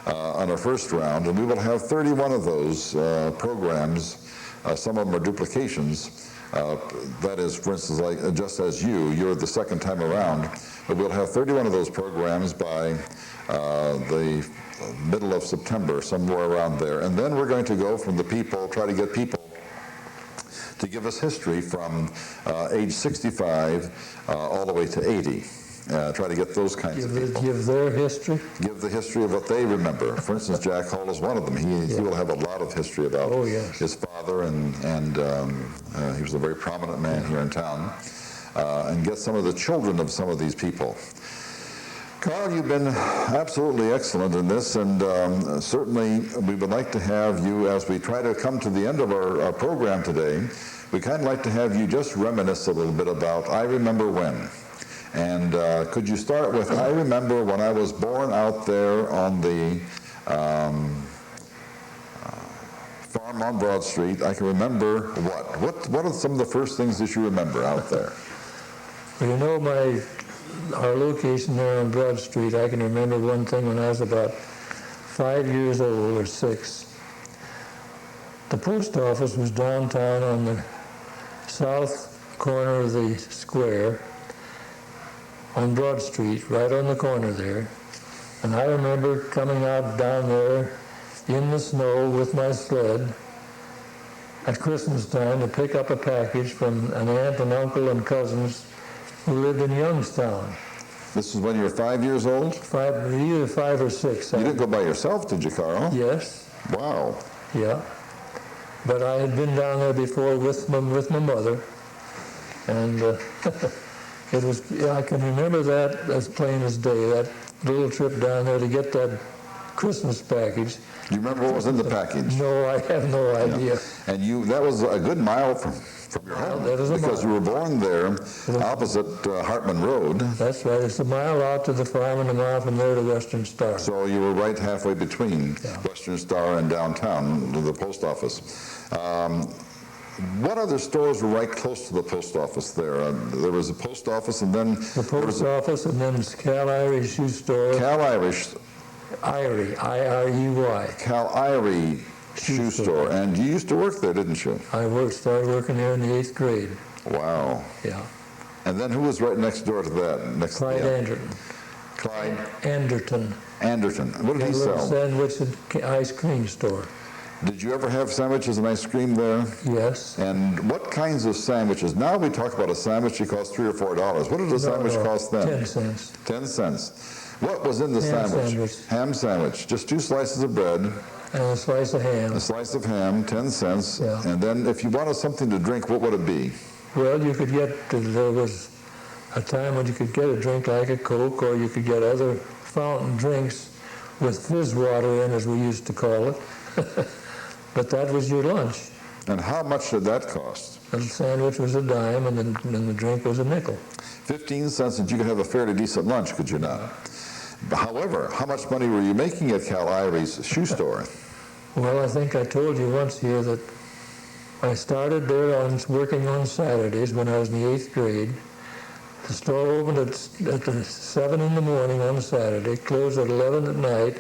on our first round, and we will have 31 of those programs. Some of them are duplications. That is, for instance, like just as you're the second time around, but we'll have 31 of those programs by the middle of September, somewhere around there. And then we're going to go from the people, try to get people to give us history from age 65 all the way to 80. Try to get those kinds of people. Give their history? Give the history of what they remember. For instance, Jack Hall is one of them. He will have a lot of history about his father, and he was a very prominent man here in town. And get some of the children of some of these people. Karl, you've been absolutely excellent in this, and certainly we would like to have you, as we try to come to the end of our program today, we'd kind of like to have you just reminisce a little bit about I Remember When. And could you start with, I remember when I was born out there on the farm on Broad Street. I can remember what are some of the first things that you remember out there? Well, you know, our location there on Broad Street, I can remember one thing when I was about 5 years old or 6. The post office was downtown on the south corner of the square on Broad Street, right on the corner there. And I remember coming out down there in the snow with my sled at Christmas time to pick up a package from an aunt and uncle and cousins who lived in Youngstown. This is when you were 5 years old? Either 5 or 6. You didn't go by yourself, did you, Karl? Yes. Wow. Yeah. But I had been down there before with my mother, and it was, I can remember that as plain as day, that little trip down there to get that Christmas package. Do you remember what was in the package? No, I have no idea. And that was a good mile from your home, because you were born there opposite Hartman Road. That's right. It's a mile out to the farm and a mile from there to Western Star. So you were right halfway between Western Star and downtown, the post office. What other stores were right close to the post office there? There was a post office, and then the post office, and then Cal Irie shoe store. Cal Irish. Irie, I-R-E-Y. Cal Irie shoe store. And you used to work there, didn't you? I started working there in the 8th grade. Wow. Yeah. And then who was right next door to that? Clyde Anderton. Clyde Anderton. Anderton. What did he A little sell? sandwich and ice cream store. Did you ever have sandwiches and ice cream there? Yes. And what kinds of sandwiches? Now we talk about a sandwich that costs $3 or $4. What did a sandwich cost then? 10 cents. 10 cents. What was in the Ham sandwich? sandwich. Ham sandwich. Just 2 slices of bread, And a slice of ham. a slice of ham, 10 cents. Yeah. And then if you wanted something to drink, what would it be? Well, you could get, there was a time when you could get a drink like a Coke, or you could get other fountain drinks with fizz water in, as we used to call it. But that was your lunch. And how much did that cost? The sandwich was a dime, and the drink was a nickel. 15 cents, and you could have a fairly decent lunch, could you not? However, how much money were you making at Cal Irie's shoe store? Well, I think I told you once here that I started there working on Saturdays when I was in the 8th grade. The store opened at 7 in the morning on Saturday, closed at 11 at night.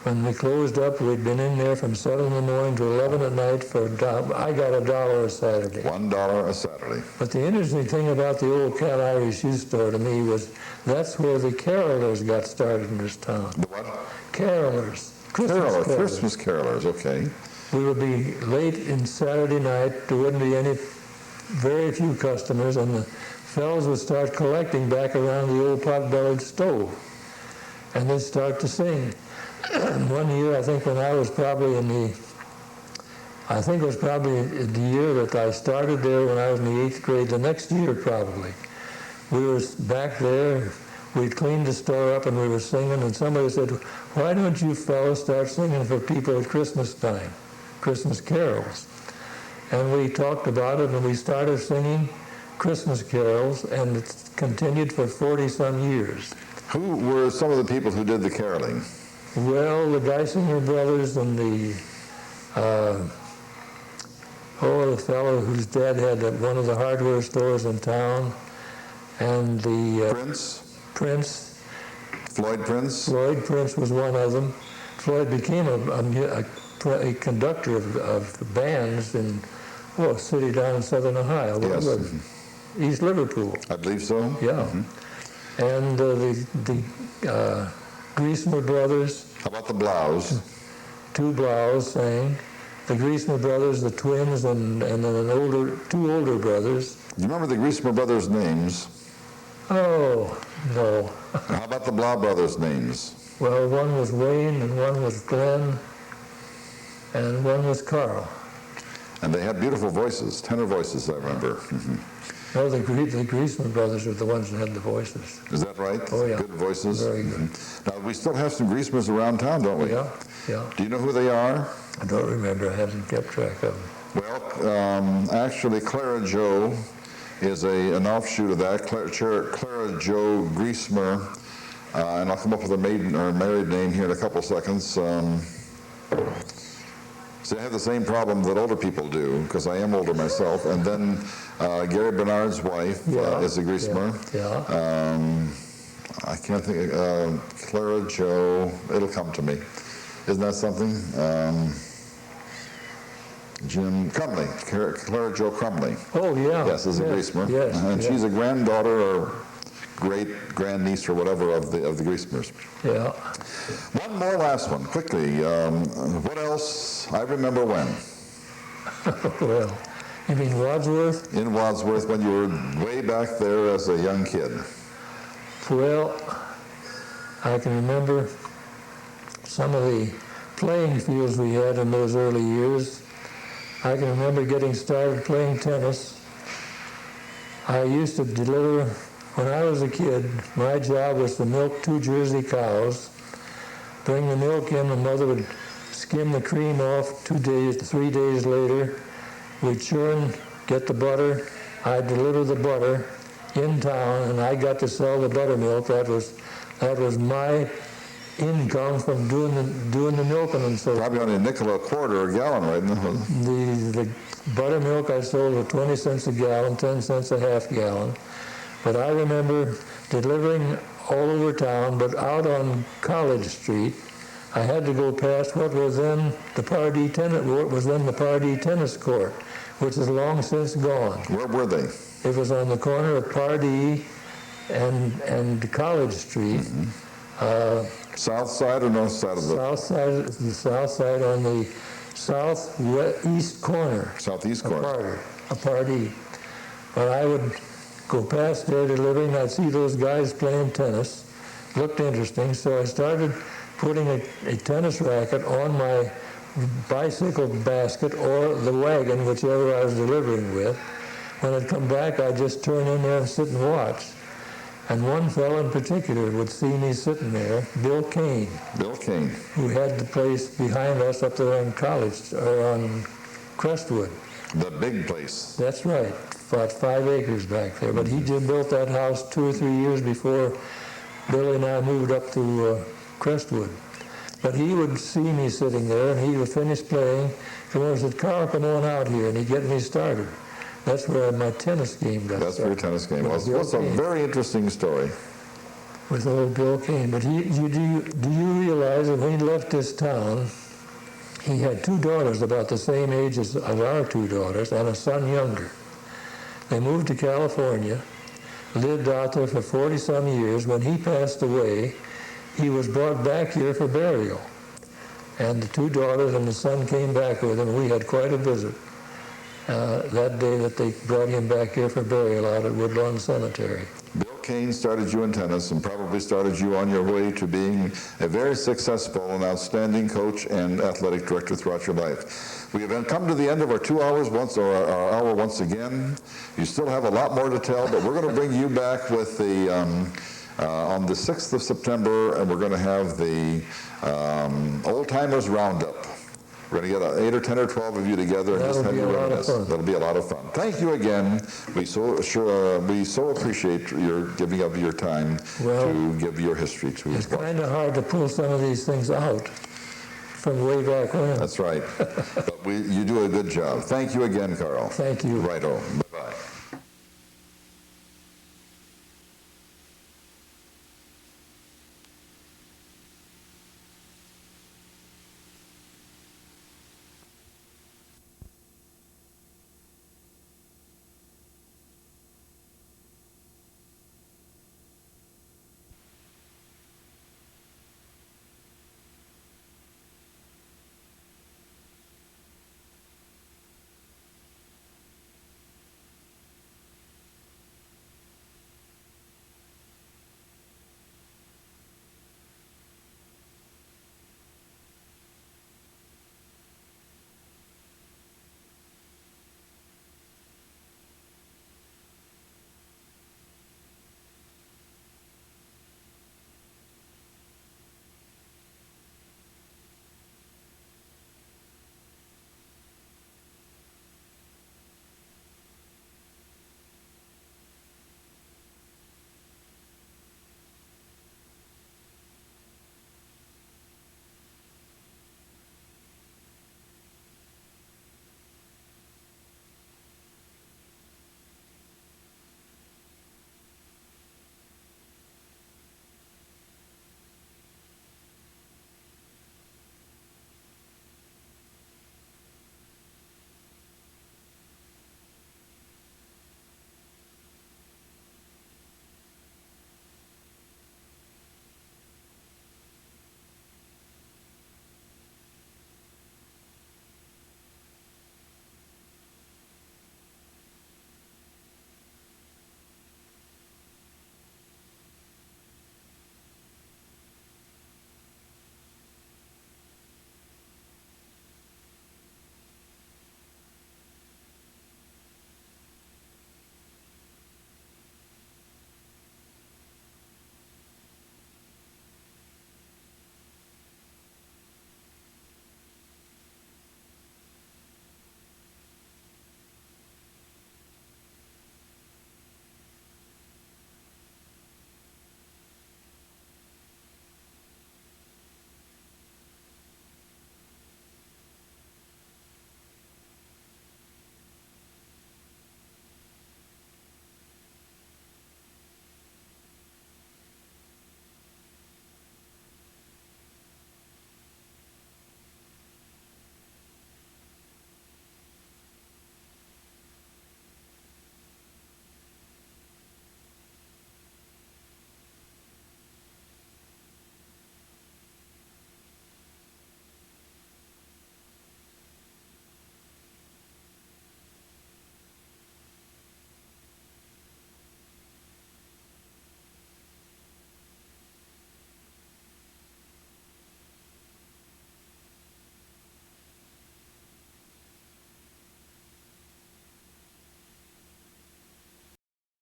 When we closed up, we'd been in there from 7 in the morning to 11 at night for I got $1 a Saturday. $1 a Saturday. But the interesting thing about the old Cal Irish shoe store to me was that's where the carolers got started in this town. The what? Carolers. Christmas carolers. Christmas carolers, okay. We would be late in Saturday night. There wouldn't be very few customers, and the fellows would start collecting back around the old pot-bellied stove. And they'd start to sing. One year, I think when I was probably I think it was probably the year that I started there when I was in the 8th grade, the next year probably. We were back there, we'd cleaned the store up and we were singing, and somebody said, why don't you fellows start singing for people at Christmas time, Christmas carols? And we talked about it, and we started singing Christmas carols, and it's continued for 40-some years. Who were some of the people who did the caroling? Well, the Geisinger brothers and the fellow whose dad had one of the hardware stores in town, and the Prince. Floyd Prince? Floyd Prince was one of them. Floyd became a conductor of bands in a city down in southern Ohio. Yes. East Liverpool. I believe so. Yeah. Mm-hmm. And the Griesmer brothers. How about the Blouse? 2 Blouse sang. The Griesmer brothers, the twins, and then 2 older brothers. Do you remember the Griesmer brothers' names? Oh, no. How about the Blau brothers' names? Well, one was Wayne, and one was Glenn, and one was Karl. And they had beautiful voices, tenor voices, I remember. No, the Griesmer brothers were the ones that had the voices. Is that right? Oh, yeah. Good voices? Very good. Now, we still have some Griesmers around town, don't we? Yeah, yeah. Do you know who they are? I don't remember. I haven't kept track of them. Well, actually, Clara Jo is an offshoot of that. Clara Jo Griesmer, and I'll come up with a maiden or married name here in a couple seconds. So I have the same problem that older people do, because I am older myself. And then Gary Bernard's wife is a Griesmer. Yeah. I can't think of Clara Jo. It'll come to me. Isn't that something? Jim Crumley, Clara Jo Crumley. Oh, yeah. Yes, is a Griesmer. Yes. And yes. she's a granddaughter or great-grandniece or whatever of the Griesmers. Yeah. One more last one, quickly. What else? I remember when. Well, you mean Wadsworth? In Wadsworth, when you were way back there as a young kid. Well, I can remember some of the playing fields we had in those early years. I can remember getting started playing tennis. I used to deliver, when I was a kid, my job was to milk 2 Jersey cows, bring the milk in, the mother would skim the cream off 3 days later. We'd churn, get the butter. I'd deliver the butter in town, and I got to sell the buttermilk. That was my income from doing the milking and so. Probably only a nickel a quart or a gallon, right? The buttermilk I sold for 20 cents a gallon, 10 cents a half gallon. But I remember delivering all over town, but out on College Street, I had to go past what was then the Pardee tennis court, which is long since gone. Where were they? It was on the corner of Pardee and College Street. South side or north side of the? The south side on the southeast corner. Southeast corner. A Pardee. When I would go past there delivering, I'd see those guys playing tennis. Looked interesting, so I started putting a tennis racket on my bicycle basket or the wagon, whichever I was delivering with. When I'd come back, I'd just turn in there and sit and watch. And one fellow in particular would see me sitting there, Bill Kane. Bill Kane. Who had the place behind us up there on College, or on Crestwood. The big place. That's right, about 5 acres back there. But he just built that house 2 or 3 years before Billy and I moved up to Crestwood. But he would see me sitting there, and he would finish playing. Come over and said, "Carl, come on out here," and he'd get me started. That's where my tennis game got started. That's where your tennis game was. That's a very interesting story. With old Bill Kane. But do you realize that when he left this town, he had 2 daughters about the same age as our 2 daughters, and a son younger. They moved to California, lived out there for 40-some years. When he passed away, he was brought back here for burial. And the 2 daughters and the son came back with him. We had quite a visit that day that they brought him back here for burial out at Woodlawn Cemetery. Bill Kane started you in tennis and probably started you on your way to being a very successful and outstanding coach and athletic director throughout your life. We have come to the end of our 2 hours our hour once again. You still have a lot more to tell, but we're going to bring you back with the on the 6th of September, and we're going to have the Old Timers Roundup. We're going to get 8 or 10 or 12 of you together and just have you reminisce. That'll be a lot of fun. Thank you again. We so appreciate your giving up your time to give your history to us. It's kind of hard to pull some of these things out from way back when. That's right. But you do a good job. Thank you again, Carl. Thank you. Righto.